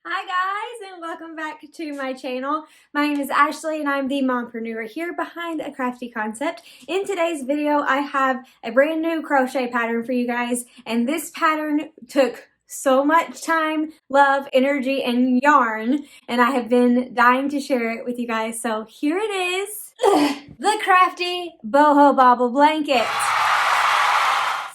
Hi guys, and welcome back to my channel. My name is Ashley and I'm the mompreneur here behind A Crafty Concept. In today's video, I have a brand new crochet pattern for you guys, and this pattern took so much time, love, energy, and yarn, and I have been dying to share it with you guys, so here it is. The Crafty Boho Bobble Blanket.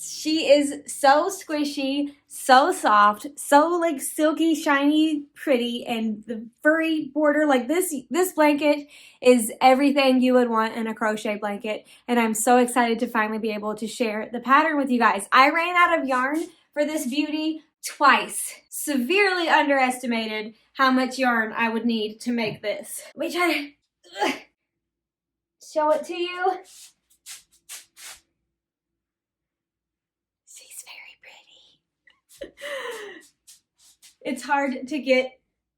She is so squishy, so soft, so like silky, shiny, pretty, and the furry border, like this blanket is everything you would want in a crochet blanket, and I'm so excited to finally be able to share the pattern with you guys. I ran out of yarn for this beauty twice. Severely underestimated how much yarn I would need to make this. Let me try to show it to you. It's hard to get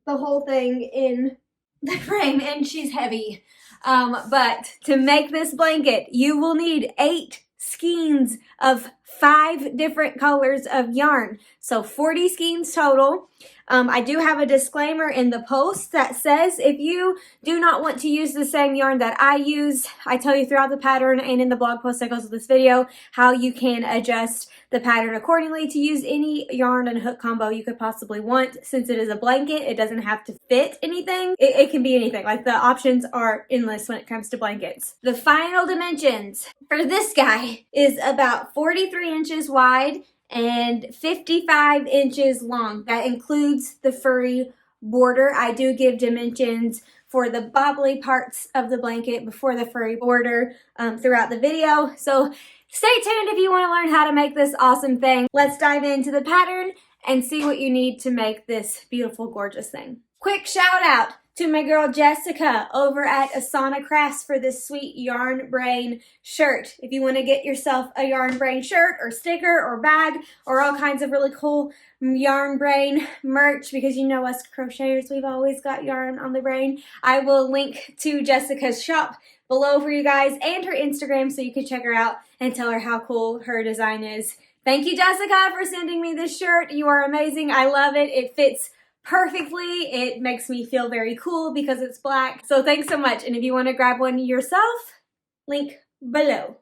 the whole thing in the frame, and she's heavy. But to make this blanket, you will need 8 skeins of 5 different colors of yarn. So 40 skeins total. I do have a disclaimer in the post that says if you do not want to use the same yarn that I use, I tell you throughout the pattern and in the blog post that goes with this video how you can adjust the pattern accordingly to use any yarn and hook combo you could possibly want. Since it is a blanket, it doesn't have to fit anything. It can be anything. Like, the options are endless when it comes to blankets. The final dimensions for this guy is about 43 inches wide and 55 inches long. That includes the furry border. I do give dimensions for the bobbly parts of the blanket before the furry border throughout the video. So stay tuned if you want to learn how to make this awesome thing. Let's dive into the pattern and see what you need to make this beautiful, gorgeous thing. Quick shout out to my girl Jessica over at Asana Crafts for this sweet yarn brain shirt. If you want to get yourself a yarn brain shirt or sticker or bag or all kinds of really cool yarn brain merch, because you know us crocheters, we've always got yarn on the brain, I will link to Jessica's shop below for you guys and her Instagram so you can check her out and tell her how cool her design is. Thank you, Jessica, for sending me this shirt. You are amazing. I love it. It fits perfectly. It makes me feel very cool because it's black. So thanks so much. And if you want to grab one yourself, link below.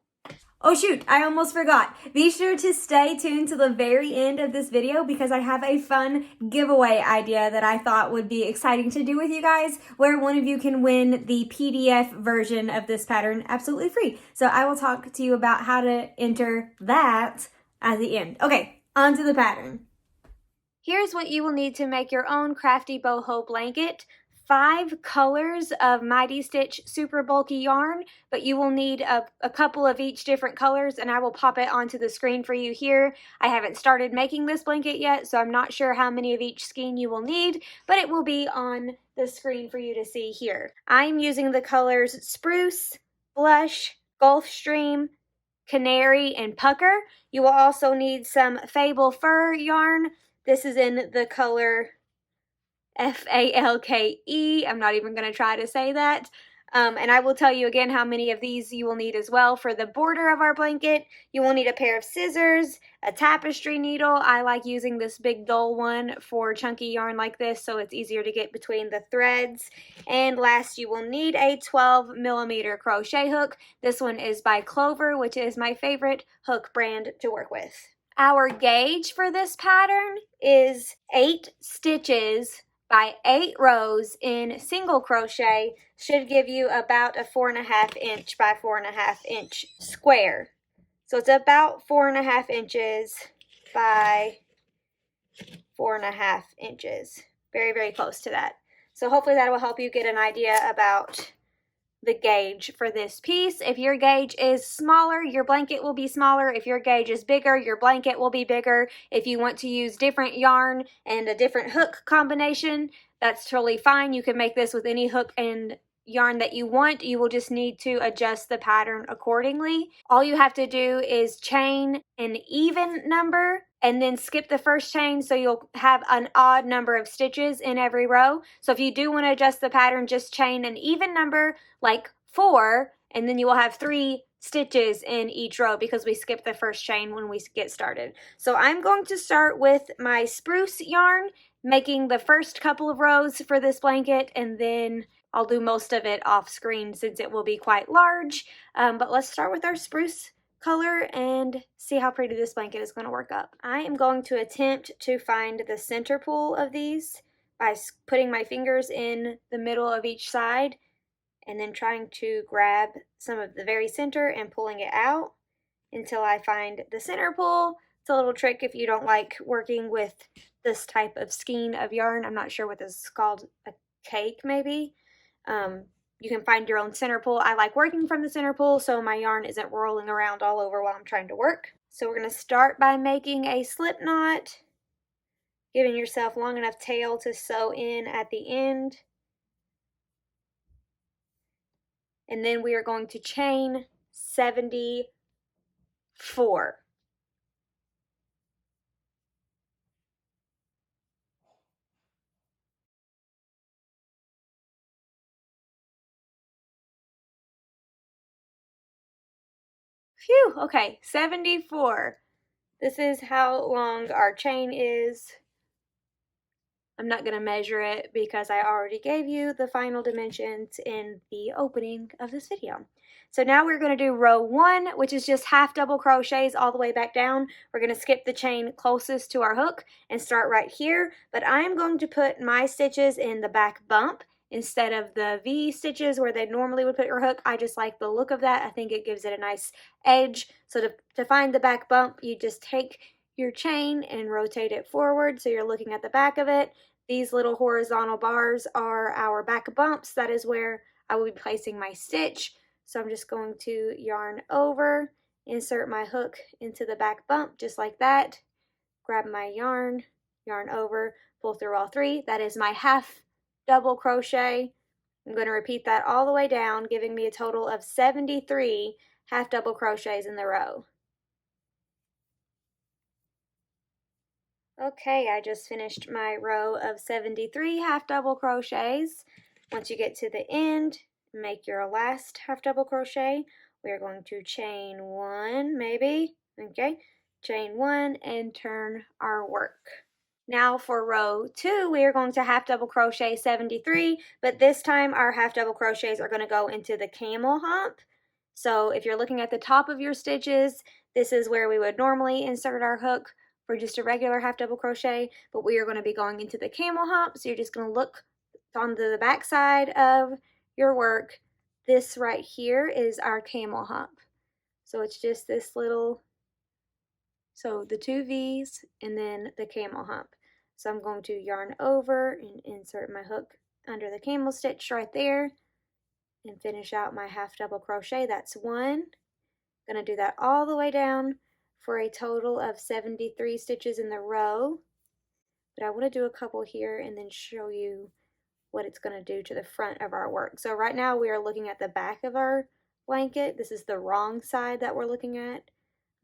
Oh shoot, I almost forgot. Be sure to stay tuned to the very end of this video because I have a fun giveaway idea that I thought would be exciting to do with you guys, where one of you can win the PDF version of this pattern absolutely free. So I will talk to you about how to enter that at the end. Okay, on to the pattern. Here's what you will need to make your own crafty boho blanket. 5 colors of Mighty Stitch super bulky yarn, but you will need a couple of each different colors, and I will pop it onto the screen for you here. I haven't started making this blanket yet, so I'm not sure how many of each skein you will need, but it will be on the screen for you to see here. I'm using the colors Spruce, Blush, Gulfstream, Canary, and Pucker. You will also need some Fable fur yarn. This is in the color Falke. I'm not even going to try to say that. And I will tell you again how many of these you will need as well. For the border of our blanket, you will need a pair of scissors, a tapestry needle. I like using this big dull one for chunky yarn like this so it's easier to get between the threads. And last, you will need a 12mm crochet hook. This one is by Clover, which is my favorite hook brand to work with. Our gauge for this pattern is 8 stitches by 8 rows in single crochet. Should give you about a 4.5 inch by 4.5 inch square. So it's about 4.5 inches by 4.5 inches. Very, very close to that. So hopefully that will help you get an idea about the gauge for this piece. If your gauge is smaller, your blanket will be smaller. If your gauge is bigger, your blanket will be bigger. If you want to use different yarn and a different hook combination, that's totally fine. You can make this with any hook and yarn that you want. You will just need to adjust the pattern accordingly. All you have to do is chain an even number and then skip the first chain, so you'll have an odd number of stitches in every row. So if you do want to adjust the pattern, just chain an even number like 4, and then you will have 3 stitches in each row because we skipped the first chain when we get started. So I'm going to start with my Spruce yarn making the first couple of rows for this blanket, and then I'll do most of it off screen since it will be quite large. But let's start with our spruce color and see how pretty this blanket is going to work up. I am going to attempt to find the center pull of these by putting my fingers in the middle of each side and then trying to grab some of the very center and pulling it out until I find the center pull. It's a little trick if you don't like working with this type of skein of yarn. I'm not sure what this is called, a cake maybe. You can find your own center pull. I like working from the center pull so my yarn isn't rolling around all over while I'm trying to work. So we're going to start by making a slip knot, giving yourself long enough tail to sew in at the end. And then we are going to chain 74. Phew, okay, 74. This is how long our chain is. I'm not going to measure it because I already gave you the final dimensions in the opening of this video. So now we're going to do row 1, which is just half double crochets all the way back down. We're going to skip the chain closest to our hook and start right here, but I am going to put my stitches in the back bump instead of the V stitches where they normally would put your hook. I just like the look of that. I think it gives it a nice edge. So to find the back bump, you just take your chain and rotate it forward so you're looking at the back of it. These little horizontal bars are our back bumps. That is where I will be placing my stitch. So I'm just going to yarn over, insert my hook into the back bump just like that, grab my yarn, yarn over, pull through all 3. That is my half double crochet. I'm going to repeat that all the way down, giving me a total of 73 half double crochets in the row. Okay, I just finished my row of 73 half double crochets. Once you get to the end, make your last half double crochet. We are going to chain 1 maybe, okay, chain 1 and turn our work. Now for row 2, we are going to half double crochet 73, but this time our half double crochets are going to go into the camel hump. So if you're looking at the top of your stitches, this is where we would normally insert our hook for just a regular half double crochet, but we are going to be going into the camel hump. So you're just going to look on the back side of your work. This right here is our camel hump. So it's just this little, so the 2 V's and then the camel hump. So I'm going to yarn over and insert my hook under the camel stitch right there and finish out my half double crochet. That's 1. Going to do that all the way down for a total of 73 stitches in the row. But I want to do a couple here and then show you what it's going to do to the front of our work. So right now we are looking at the back of our blanket. This is the wrong side that we're looking at.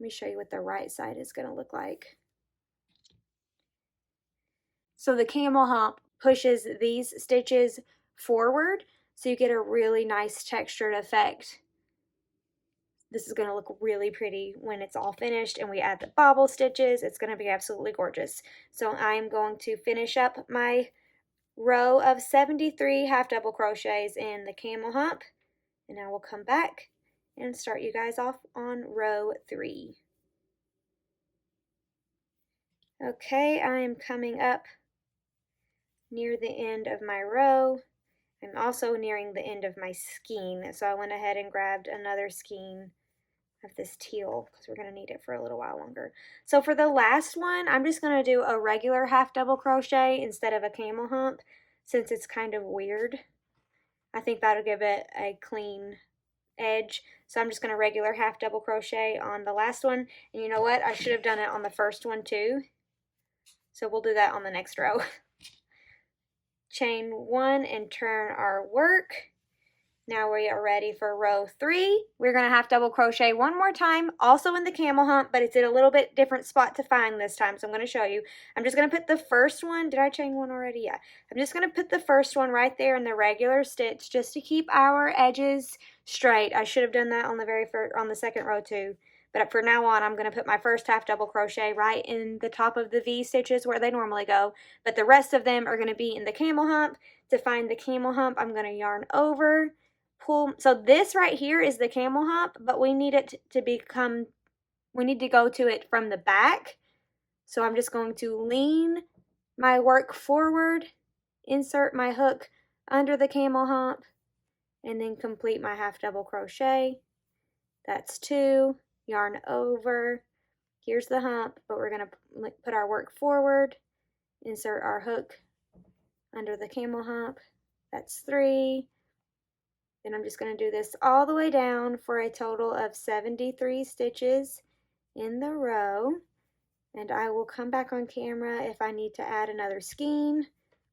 Let me show you what the right side is going to look like. So the camel hump pushes these stitches forward so you get a really nice textured effect. This is going to look really pretty when it's all finished and we add the bobble stitches. It's going to be absolutely gorgeous. So I'm going to finish up my row of 73 half double crochets in the camel hump, and I will come back and start you guys off on row 3. Okay, I am coming up near the end of my row. I'm also nearing the end of my skein, so I went ahead and grabbed another skein of this teal because we're going to need it for a little while longer. So for the last one, I'm just going to do a regular half double crochet instead of a camel hump since it's kind of weird. I think that'll give it a clean edge. So I'm just going to regular half double crochet on the last one. And you know what? I should have done it on the first one too. So we'll do that on the next row. Chain 1 and turn our work. Now we are ready for row 3. We're going to half double crochet one more time, also in the camel hump, but it's in a little bit different spot to find this time, so I'm going to show you. I'm just going to put the first one, did I chain 1 already? Yeah. I'm just going to put the first one right there in the regular stitch just to keep our edges straight. I should have done that on the second row too, But for now on, I'm going to put my first half double crochet right in the top of the V stitches where they normally go, but the rest of them are going to be in the camel hump. To find the camel hump, I'm going to yarn over, pull. So this right here is the camel hump, but we need it to become, we need to go to it from the back. So I'm just going to lean my work forward, insert my hook under the camel hump, and then complete my half double crochet. That's 2, yarn over, here's the hump, but we're going to put our work forward, insert our hook under the camel hump. That's 3. Then I'm just going to do this all the way down for a total of 73 stitches in the row. And I will come back on camera if I need to add another skein.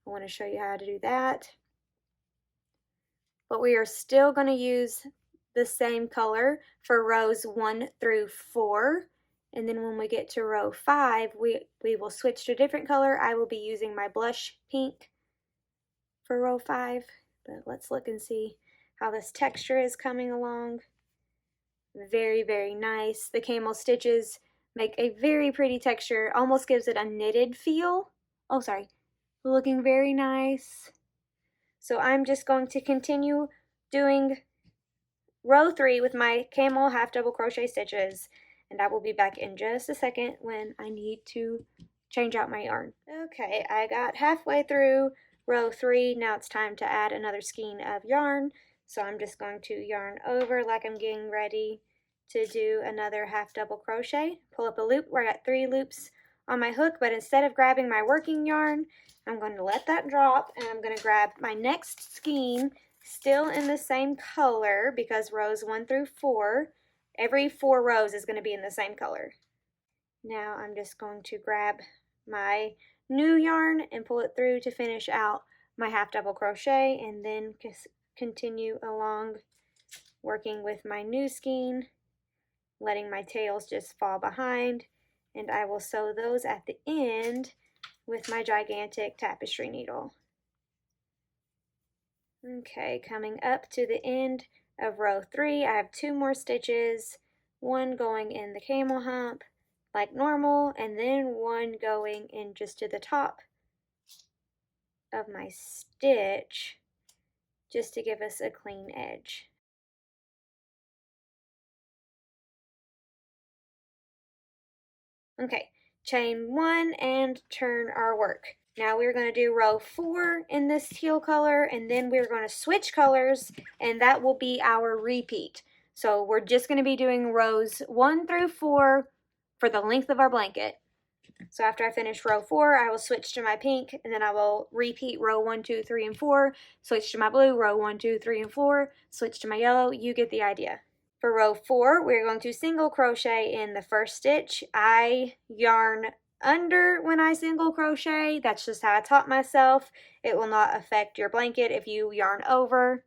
I want to show you how to do that. But we are still going to use the same color for rows 1 through 4. And then when we get to row 5, we will switch to a different color. I will be using my blush pink for row 5. But let's look and see how this texture is coming along. Very, very nice. The camel stitches make a very pretty texture, almost gives it a knitted feel. Oh, sorry. Looking very nice. So I'm just going to continue doing row 3 with my camel half double crochet stitches, and I will be back in just a second when I need to change out my yarn. Okay, I got halfway through row 3. Now it's time to add another skein of yarn. So I'm just going to yarn over like I'm getting ready to do another half double crochet. Pull up a loop where I got 3 loops on my hook, but instead of grabbing my working yarn, I'm going to let that drop, and I'm going to grab my next skein, still in the same color, because rows 1 through 4, every 4 rows is going to be in the same color. Now I'm just going to grab my new yarn and pull it through to finish out my half double crochet, and then continue along working with my new skein, letting my tails just fall behind, and I will sew those at the end with my gigantic tapestry needle. Okay, coming up to the end of row 3, I have 2 more stitches, 1 going in the camel hump like normal, and then 1 going in just to the top of my stitch, just to give us a clean edge. Okay, chain 1 and turn our work. Now we're going to do row 4 in this teal color, and then we're going to switch colors, and that will be our repeat. So we're just going to be doing rows 1 through 4 for the length of our blanket. So after I finish row 4, I will switch to my pink, and then I will repeat row 1, 2, 3, and 4, switch to my blue, row 1, 2, 3, and 4, switch to my yellow. You get the idea. For row 4, we're going to single crochet in the first stitch. I yarn under when I single crochet. That's just how I taught myself. It will not affect your blanket if you yarn over.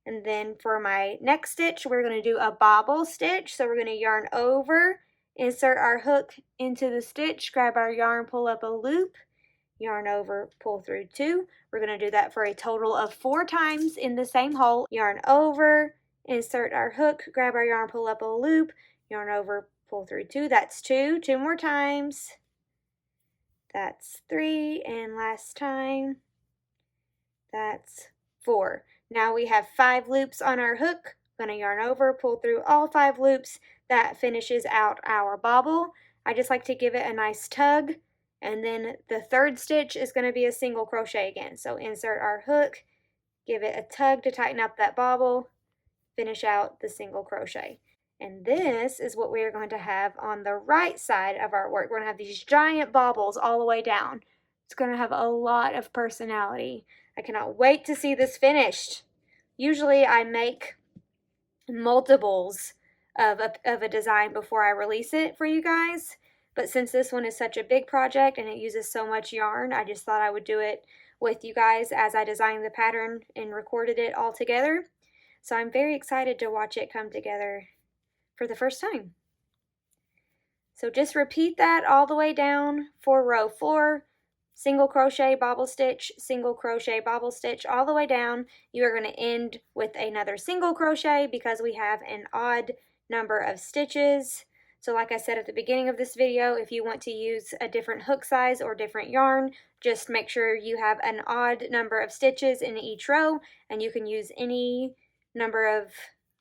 And then for my next stitch, we're going to do a bobble stitch. So we're going to yarn over, insert our hook into the stitch, grab our yarn, pull up a loop, yarn over, pull through 2. We're going to do that for a total of 4 times in the same hole. Yarn over, insert our hook, grab our yarn, pull up a loop, yarn over, pull through 2. That's 2. 2 more times. That's 3, and last time, that's 4. Now we have 5 loops on our hook. I'm going to yarn over, pull through all 5 loops. That finishes out our bobble. I just like to give it a nice tug, and then the third stitch is going to be a single crochet again. So insert our hook, give it a tug to tighten up that bobble, finish out the single crochet. And this is what we are going to have on the right side of our work. We're going to have these giant bobbles all the way down. It's going to have a lot of personality. I cannot wait to see this finished. Usually I make multiples of a design before I release it for you guys. But since this one is such a big project and it uses so much yarn, I just thought I would do it with you guys as I designed the pattern and recorded it all together. So I'm very excited to watch it come together for the first time. So just repeat that all the way down for row 4. Single crochet, bobble stitch, single crochet, bobble stitch, all the way down. You are going to end with another single crochet because we have an odd number of stitches. So like I said at the beginning of this video, if you want to use a different hook size or different yarn, just make sure you have an odd number of stitches in each row, and you can use any number of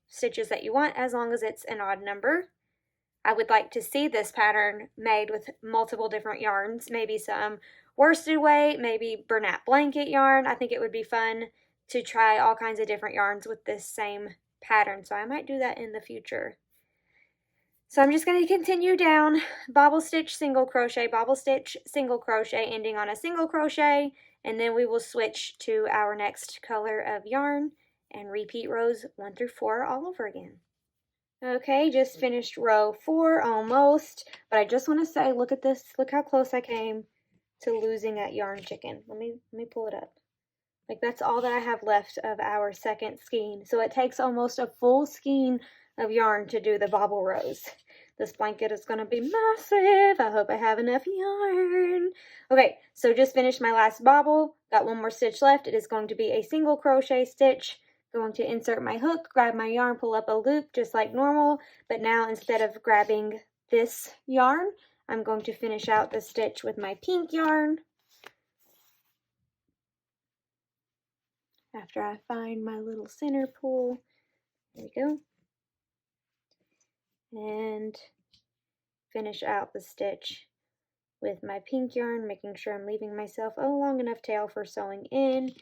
stitches that you want as long as it's an odd number. I would like to see this pattern made with multiple different yarns, maybe some worsted weight, maybe Bernat blanket yarn. I think it would be fun to try all kinds of different yarns with this same pattern, so I might do that in the future. So I'm just going to continue down, bobble stitch, single crochet, bobble stitch, single crochet, ending on a single crochet, and then we will switch to our next color of yarn and repeat rows 1 through 4 all over again. Okay, just finished row 4 almost, but I just want to say, look at this, look how close I came to losing that yarn chicken. Let me pull it up. Like, that's all that I have left of our second skein. So it takes almost a full skein of yarn to do the bobble rows. This blanket is going to be massive. I hope I have enough yarn. Okay, so just finished my last bobble. Got one more stitch left. It is going to be a single crochet stitch. Going to insert my hook, grab my yarn, pull up a loop just like normal. But now instead of grabbing this yarn, I'm going to finish out the stitch with my pink yarn. After I find my little center pull, there we go. And finish out the stitch with my pink yarn, making sure I'm leaving myself a long enough tail for sewing in.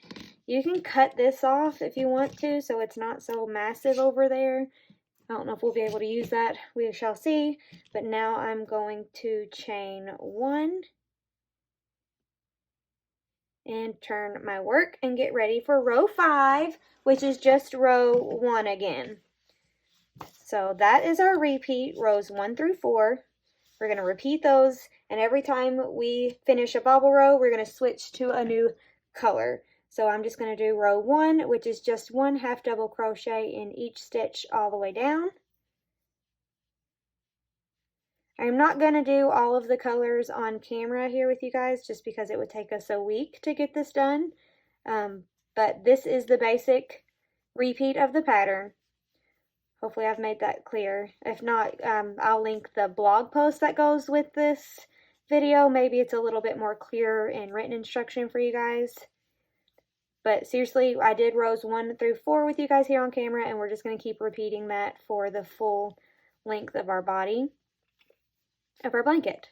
You can cut this off if you want to, so it's not so massive over there. I don't know if we'll be able to use that. We shall see. But now I'm going to chain 1 and turn my work and get ready for row 5, which is just row 1 again. So that is our repeat, rows 1 through 4. We're going to repeat those, and every time we finish a bobble row, we're going to switch to a new color. So I'm just going to do row 1, which is just 1 half double crochet in each stitch all the way down. I'm not going to do all of the colors on camera here with you guys, just because it would take us a week to get this done. But this is the basic repeat of the pattern. Hopefully I've made that clear. If not, I'll link the blog post that goes with this video. Maybe it's a little bit more clear in written instruction for you guys. But seriously, I did rows 1 through 4 with you guys here on camera, and we're just going to keep repeating that for the full length of our body, of our blanket.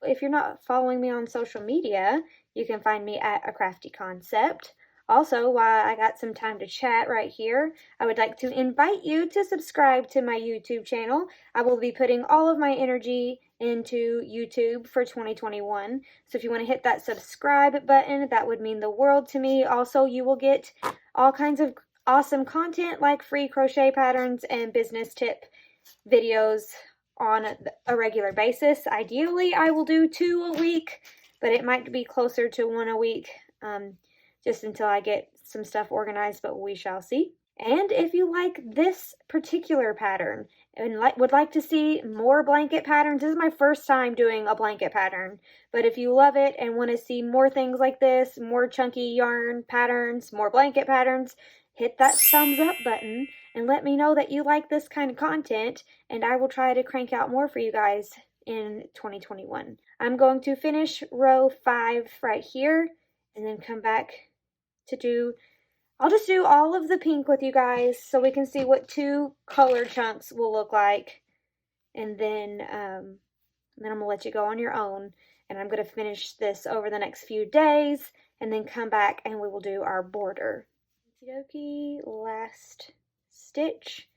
If you're not following me on social media, you can find me at A Crafty Concept. Also, while I got some time to chat right here, I would like to invite you to subscribe to my YouTube channel. I will be putting all of my energy into YouTube for 2021. So if you want to hit that subscribe button, that would mean the world to me. Also, you will get all kinds of awesome content like free crochet patterns and business tip videos on a regular basis. Ideally, I will do 2 a week, but it might be closer to 1 a week. Just until I get some stuff organized, but we shall see. And if you like this particular pattern and would like to see more blanket patterns, this is my first time doing a blanket pattern, but if you love it and want to see more things like this, more chunky yarn patterns, more blanket patterns, hit that thumbs up button and let me know that you like this kind of content, and I will try to crank out more for you guys in 2021. I'm going to finish row 5 right here and then come back to do, I'll just do all of the pink with you guys so we can see what 2 color chunks will look like, and then I'm gonna let you go on your own, and I'm gonna finish this over the next few days and then come back and we will do our border. Okie dokie, last stitch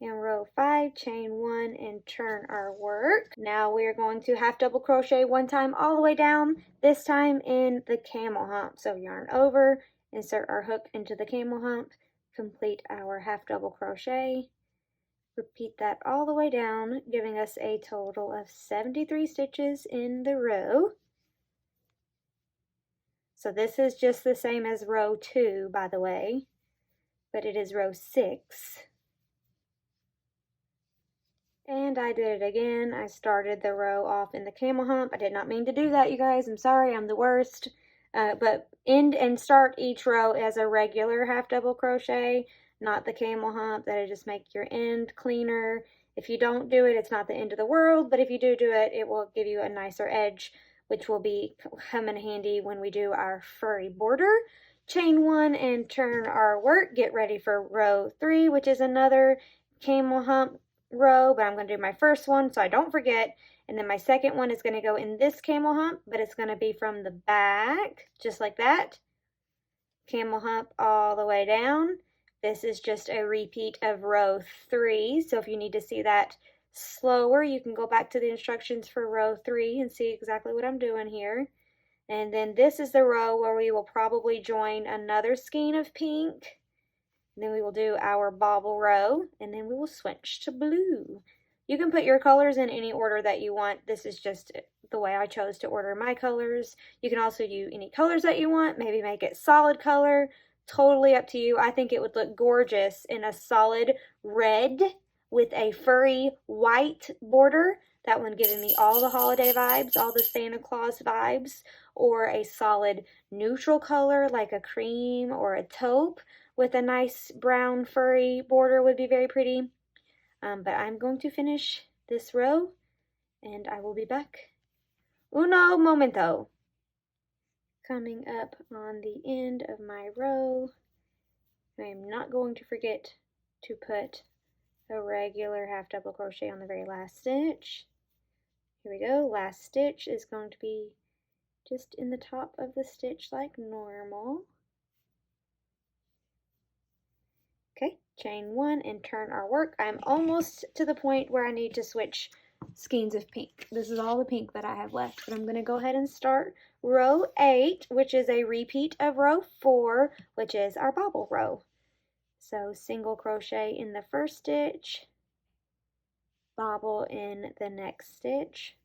in row 5, chain 1 and turn our work. Now we are going to half double crochet 1 time all the way down, this time in the camel hump. So yarn over, insert our hook into the camel hump, complete our half double crochet, repeat that all the way down, giving us a total of 73 stitches in the row. So this is just the same as row 2, by the way, but it is row 6. And I did it again. I started the row off in the camel hump. I did not mean to do that, you guys. I'm sorry, I'm the worst. But end and start each row as a regular half double crochet, not the camel hump. That'll just make your end cleaner. If you don't do it, it's not the end of the world, but if you do it, it will give you a nicer edge, which will come in handy when we do our furry border. Chain 1 and turn our work. Get ready for row 3, which is another camel hump row, but I'm going to do my first one so I don't forget. And then my second one is going to go in this camel hump, but it's going to be from the back, just like that. Camel hump all the way down. This is just a repeat of row 3, so if you need to see that slower, you can go back to the instructions for row 3 and see exactly what I'm doing here. And then this is the row where we will probably join another skein of pink. And then we will do our bobble row, and then we will switch to blue. You can put your colors in any order that you want. This is just the way I chose to order my colors. You can also do any colors that you want. Maybe make it solid color. Totally up to you. I think it would look gorgeous in a solid red with a furry white border. That one giving me all the holiday vibes, all the Santa Claus vibes, or a solid neutral color like a cream or a taupe with a nice brown furry border would be very pretty. But I'm going to finish this row and I will be back. Uno momento. Coming up on the end of my row, I am not going to forget to put a regular half double crochet on the very last stitch. Here we go. Last stitch is going to be just in the top of the stitch like normal. Okay, chain 1 and turn our work. I'm almost to the point where I need to switch skeins of pink. This is all the pink that I have left, but I'm going to go ahead and start row 8, which is a repeat of row 4, which is our bobble row. So single crochet in the first stitch, bobble in the next stitch,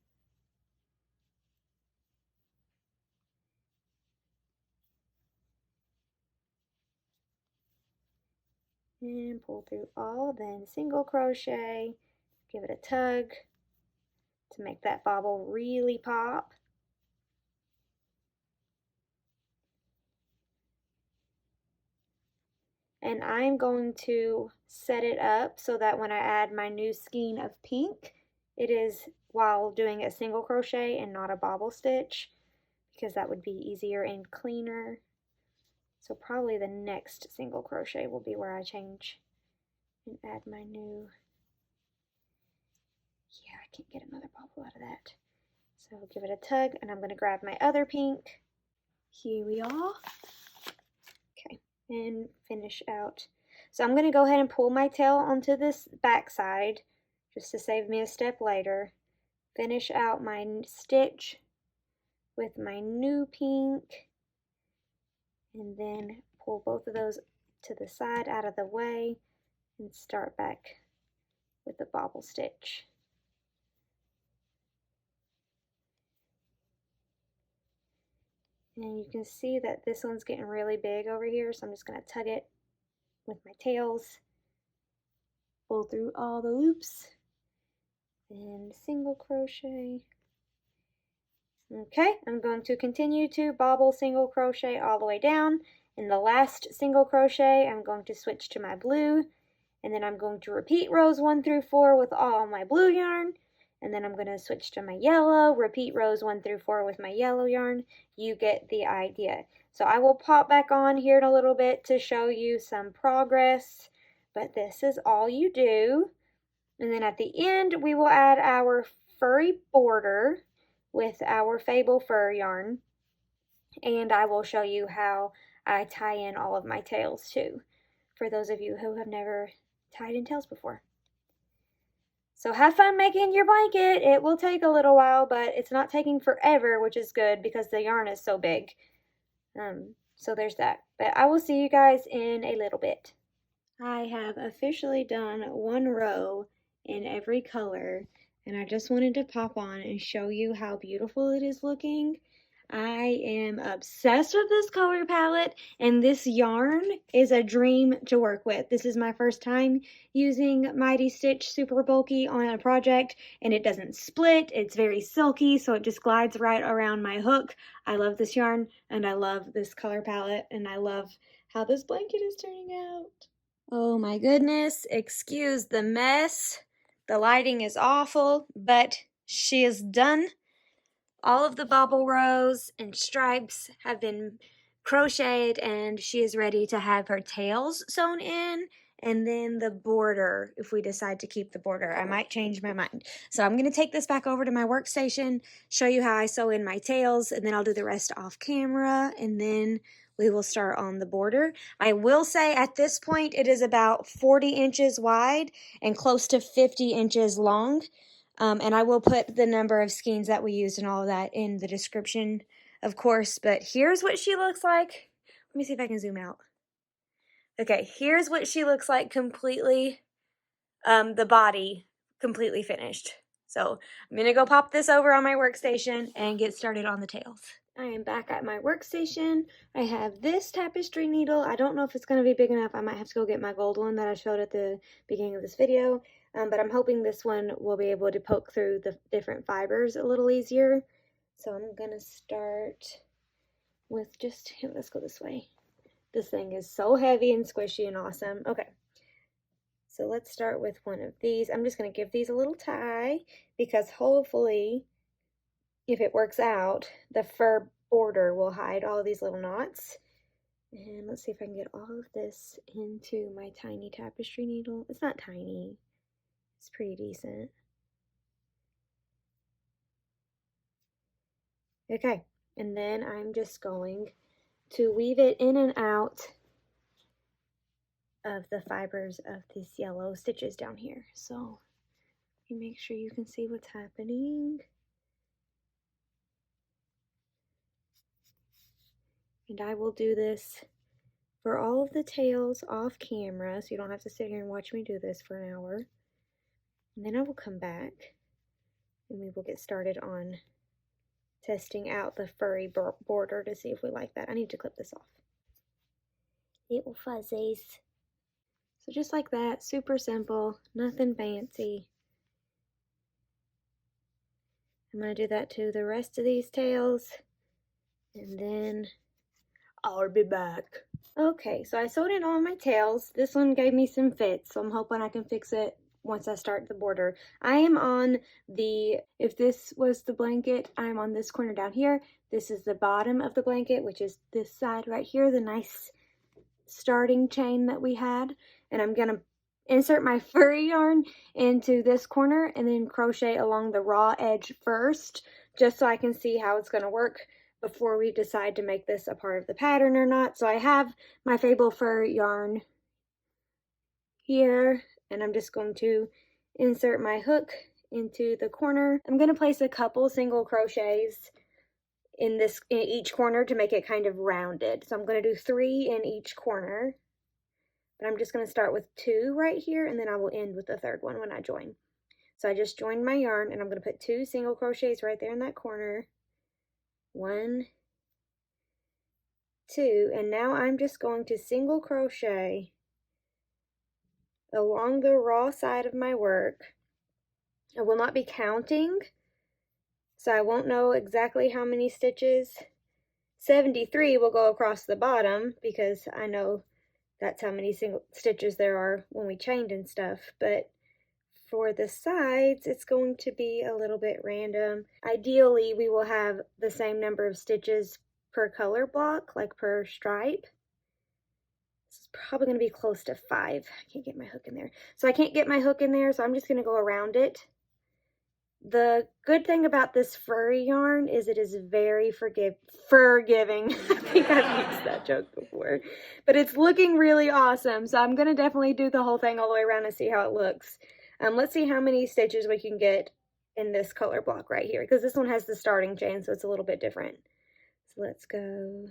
and pull through all, then single crochet, give it a tug to make that bobble really pop. And I'm going to set it up so that when I add my new skein of pink, it is while doing a single crochet and not a bobble stitch, because that would be easier and cleaner. So probably the next single crochet will be where I change and add my new, yeah, I can't get another bobble out of that. So I'll give it a tug and I'm going to grab my other pink. Here we are. Okay, and finish out. So I'm going to go ahead and pull my tail onto this back side just to save me a step later. Finish out my stitch with my new pink, and then pull both of those to the side out of the way and start back with the bobble stitch. And you can see that this one's getting really big over here, so I'm just going to tug it with my tails, pull through all the loops, and single crochet. Okay, I'm going to continue to bobble single crochet all the way down. In the last single crochet, I'm going to switch to my blue, and then I'm going to repeat rows 1 through 4 with all my blue yarn, and then I'm going to switch to my yellow, repeat rows 1 through 4 with my yellow yarn. You get the idea. So I will pop back on here in a little bit to show you some progress, but this is all you do. And then at the end, we will add our furry border with our Fable fur yarn, and I will show you how I tie in all of my tails too, for those of you who have never tied in tails before. So have fun making your blanket. It will take a little while, but it's not taking forever, which is good because the yarn is so big. So there's that. But I will see you guys in a little bit. I have officially done 1 row in every color, and I just wanted to pop on and show you how beautiful it is looking. I am obsessed with this color palette, and this yarn is a dream to work with. This is my first time using Mighty Stitch Super Bulky on a project, and it doesn't split. It's very silky, so it just glides right around my hook. I love this yarn, and I love this color palette, and I love how this blanket is turning out. Oh my goodness, excuse the mess. The lighting is awful, but she is done. All of the bobble rows and stripes have been crocheted, and she is ready to have her tails sewn in, and then the border, if we decide to keep the border. I might change my mind. So I'm going to take this back over to my workstation, show you how I sew in my tails, and then I'll do the rest off camera, and then we will start on the border. I will say at this point it is about 40 inches wide and close to 50 inches long. And I will put the number of skeins that we used and all of that in the description, of course. But here's what she looks like. Let me see if I can zoom out. Okay, here's what she looks like completely, the body completely finished. So I'm going to go pop this over on my workstation and get started on the tails. I am back at my workstation. I have this tapestry needle. I don't know if it's going to be big enough. I might have to go get my gold one that I showed at the beginning of this video. But I'm hoping this one will be able to poke through the different fibers a little easier. So I'm going to start with just, let's go this way. This thing is so heavy and squishy and awesome. Okay. So let's start with one of these. I'm just going to give these a little tie because hopefully, if it works out, the fur border will hide all of these little knots. And let's see if I can get all of this into my tiny tapestry needle. It's not tiny. It's pretty decent. Okay, and then I'm just going to weave it in and out of the fibers of these yellow stitches down here. So you make sure you can see what's happening. And I will do this for all of the tails off camera, so you don't have to sit here and watch me do this for an hour. And then I will come back and we will get started on testing out the furry border to see if we like that. I need to clip this off. Little fuzzies. So just like that, super simple, nothing fancy. I'm going to do that to the rest of these tails, and then I'll be back. Okay, so I sewed in all my tails. This one gave me some fits, so I'm hoping I can fix it once I start the border. I am on the, if this was the blanket, I'm on this corner down here. This is the bottom of the blanket, which is this side right here, the nice starting chain that we had. And I'm going to insert my furry yarn into this corner and then crochet along the raw edge first, just so I can see how it's going to work before we decide to make this a part of the pattern or not. So I have my Fable fur yarn here, and I'm just going to insert my hook into the corner. I'm going to place a couple single crochets in each corner to make it kind of rounded. So I'm going to do 3 in each corner. But I'm just going to start with 2 right here, and then I will end with the 3rd one when I join. So I just joined my yarn, and I'm going to put 2 single crochets right there in that corner. 1, 2, and now I'm just going to single crochet along the raw side of my work. I will not be counting, so I won't know exactly how many stitches. 73 will go across the bottom because I know that's how many single stitches there are when we chained and stuff, but for the sides, it's going to be a little bit random. Ideally, we will have the same number of stitches per color block, like per stripe. This is probably going to be close to 5. I can't get my hook in there. So I can't get my hook in there, so I'm just going to go around it. The good thing about this furry yarn is it is very forgiving. I think I've used that joke before. But it's looking really awesome, so I'm going to definitely do the whole thing all the way around and see how it looks. Let's see how many stitches we can get in this color block right here, because this one has the starting chain, so it's a little bit different. So let's go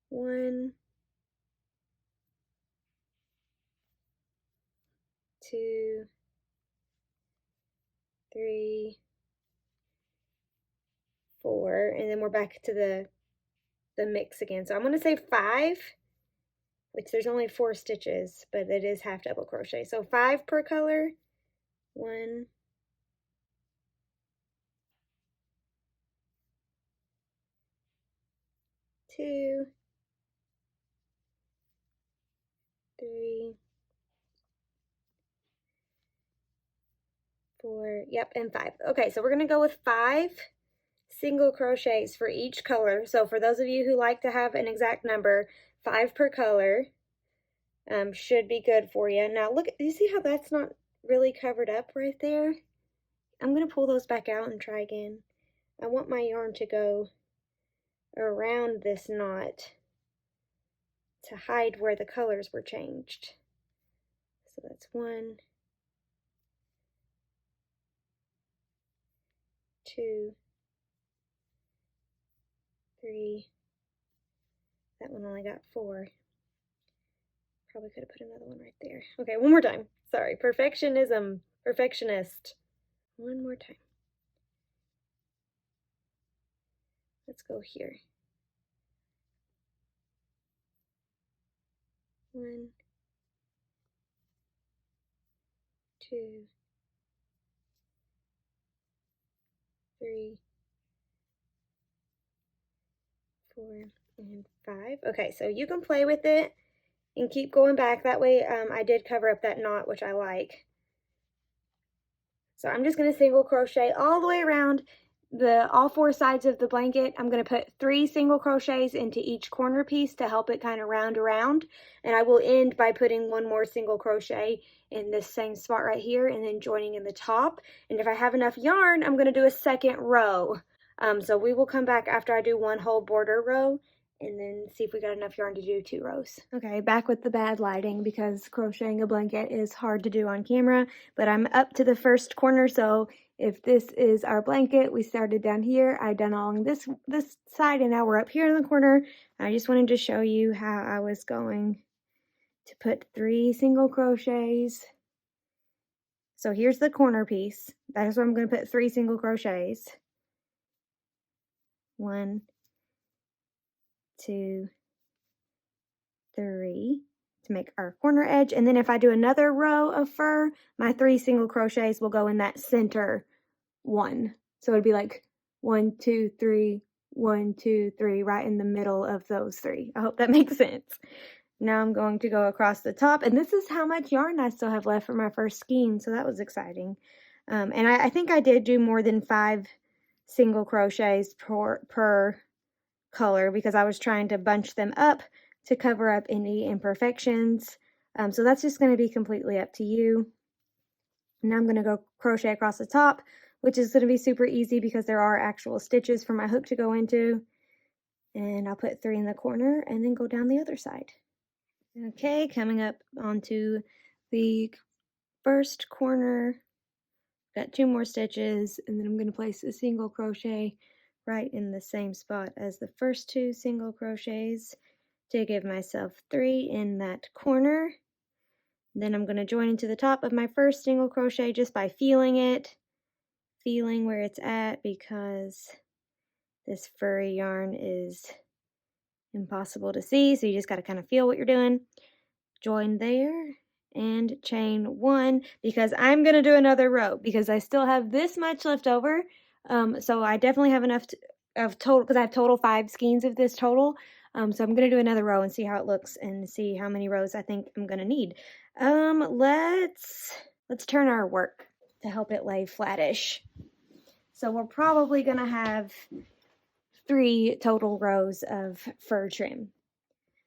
1, 2, 3, 4, and then we're back to the mix again. So I'm going to say 5, which there's only 4 stitches, but it is half double crochet. So 5 per color. 1, 2, 3, 4, yep, and 5. Okay, so we're going to go with 5 single crochets for each color. So for those of you who like to have an exact number, 5 per color should be good for you. Now look, you see how that's not really covered up right there? I'm going to pull those back out and try again. I want my yarn to go around this knot to hide where the colors were changed. So that's 1, 2, 3. That one only got 4. Probably could have put another one right there. Okay, one more time. Sorry, perfectionism, perfectionist. One more time. Let's go here. 1, 2, 3, 4, and 5. Okay, so you can play with it and keep going back. That way I did cover up that knot, which I like. So I'm just going to single crochet all the way around all 4 sides of the blanket. I'm going to put 3 single crochets into each corner piece to help it kind of round around. And I will end by putting 1 more single crochet in this same spot right here and then joining in the top. And if I have enough yarn, I'm going to do a second row. So we will come back after I do 1 whole border row and then see if we got enough yarn to do 2 rows. Okay, back with the bad lighting because crocheting a blanket is hard to do on camera, but I'm up to the first corner, so if this is our blanket, we started down here, I done along this side, and now we're up here in the corner. I just wanted to show you how I was going to put 3 single crochets. So here's the corner piece. That is where I'm going to put 3 single crochets. 1, 2, 3 to make our corner edge, and then if I do another row of fur, my 3 single crochets will go in that center one. So it'd be like 1, 2, 3, 1, 2, 3 right in the middle of those 3. I hope that makes sense. Now I'm going to go across the top, and this is how much yarn I still have left for my first skein, so that was exciting. And I think I did do more than 5 single crochets per color because I was trying to bunch them up to cover up any imperfections. So that's just going to be completely up to you. Now I'm going to go crochet across the top, which is going to be super easy because there are actual stitches for my hook to go into. And I'll put 3 in the corner and then go down the other side. Okay, coming up onto the first corner. Got 2 more stitches, and then I'm going to place a single crochet right in the same spot as the first 2 single crochets to give myself 3 in that corner. Then I'm going to join into the top of my first single crochet just by feeling it, feeling where it's at, because this furry yarn is impossible to see, so you just got to kind of feel what you're doing. Join there and chain 1 because I'm going to do another row because I still have this much left over. So I definitely have enough of total, because I have total 5 skeins of this total. So I'm going to do another row and see how it looks and see how many rows I think I'm going to need. Let's turn our work to help it lay flattish. So we're probably going to have 3 total rows of fur trim.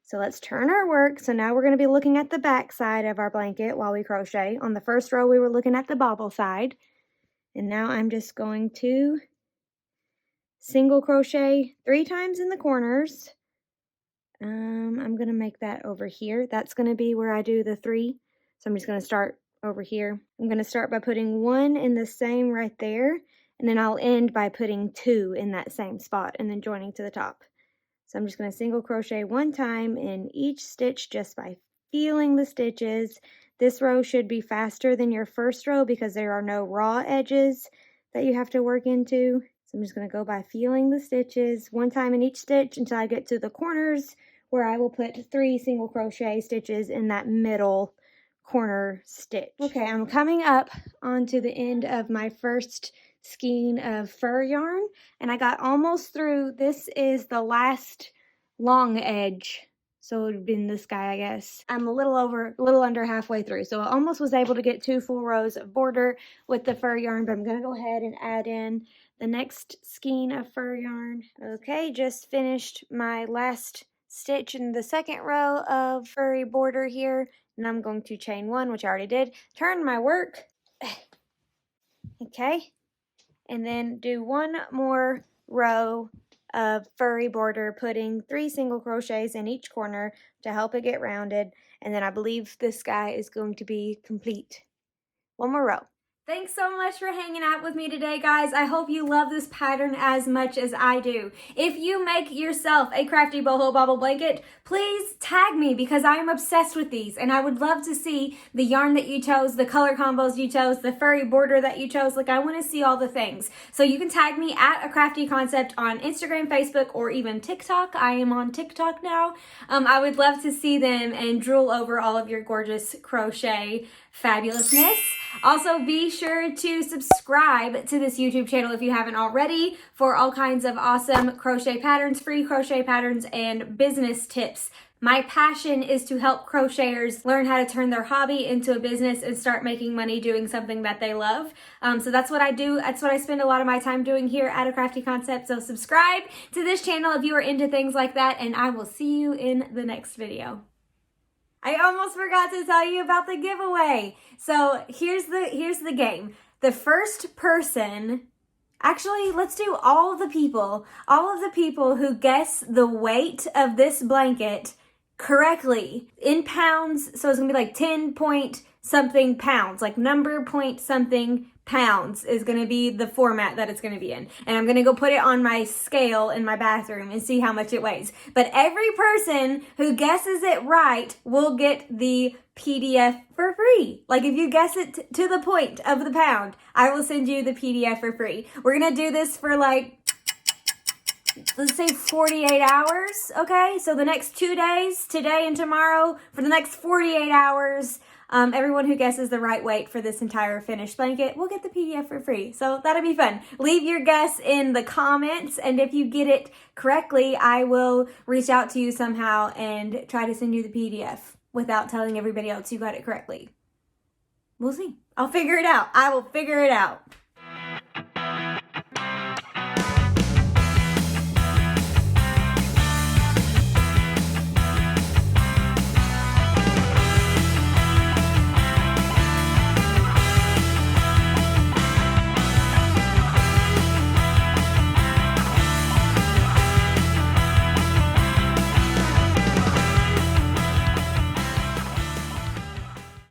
So let's turn our work. So now we're going to be looking at the back side of our blanket while we crochet. On the first row, we were looking at the bobble side. And now I'm just going to single crochet 3 times in the corners. I'm going to make that over here. That's going to be where I do the 3. So I'm just going to start over here. I'm going to start by putting 1 in the same right there. And then I'll end by putting 2 in that same spot and then joining to the top. So I'm just going to single crochet 1 time in each stitch just by feeling the stitches. This row should be faster than your first row because there are no raw edges that you have to work into. So I'm just going to go by feeling the stitches 1 time in each stitch until I get to the corners where I will put 3 single crochet stitches in that middle corner stitch. Okay, I'm coming up onto the end of my first skein of fur yarn, and I got almost through. This is the last long edge So it would have been this guy, I guess. I'm a little under halfway through. So I almost was able to get 2 full rows of border with the fur yarn, but I'm gonna go ahead and add in the next skein of fur yarn. Okay, just finished my last stitch in the second row of furry border here. And I'm going to chain 1, which I already did. Turn my work. Okay. And then do 1 more row of furry border, putting 3 single crochets in each corner to help it get rounded. And then I believe this guy is going to be complete. 1 more row. Thanks so much for hanging out with me today, guys. I hope you love this pattern as much as I do. If you make yourself a crafty boho bobble blanket, please tag me because I am obsessed with these and I would love to see the yarn that you chose, the color combos you chose, the furry border that you chose. Like, I want to see all the things. So you can tag me at A Crafty Concept on Instagram, Facebook, or even TikTok. I am on TikTok now. I would love to see them and drool over all of your gorgeous crochet fabulousness. Also, be sure to subscribe to this YouTube channel if you haven't already for all kinds of awesome crochet patterns, free crochet patterns, and business tips. My passion is to help crocheters learn how to turn their hobby into a business and start making money doing something that they love. So that's what I do. That's what I spend a lot of my time doing here at A Crafty Concept. So subscribe to this channel if you are into things like that, and I will see you in the next video. I almost forgot to tell you about the giveaway. So here's the game. The first person, actually, let's do all of the people who guess the weight of this blanket correctly in pounds. So it's gonna be like 10 point something pounds, like number point something pounds is going to be the format that it's going to be in. And I'm going to go put it on my scale in my bathroom and see how much it weighs. But every person who guesses it right will get the PDF for free. Like, if you guess it to the point of the pound, I will send you the PDF for free. We're going to do this for like, let's say 48 hours, okay? So the next 2 days, today and tomorrow, for the next 48 hours, everyone who guesses the right weight for this entire finished blanket will get the PDF for free. So that'll be fun. Leave your guess in the comments, and if you get it correctly, I will reach out to you somehow and try to send you the PDF without telling everybody else you got it correctly. We'll see. I'll figure it out. I will figure it out.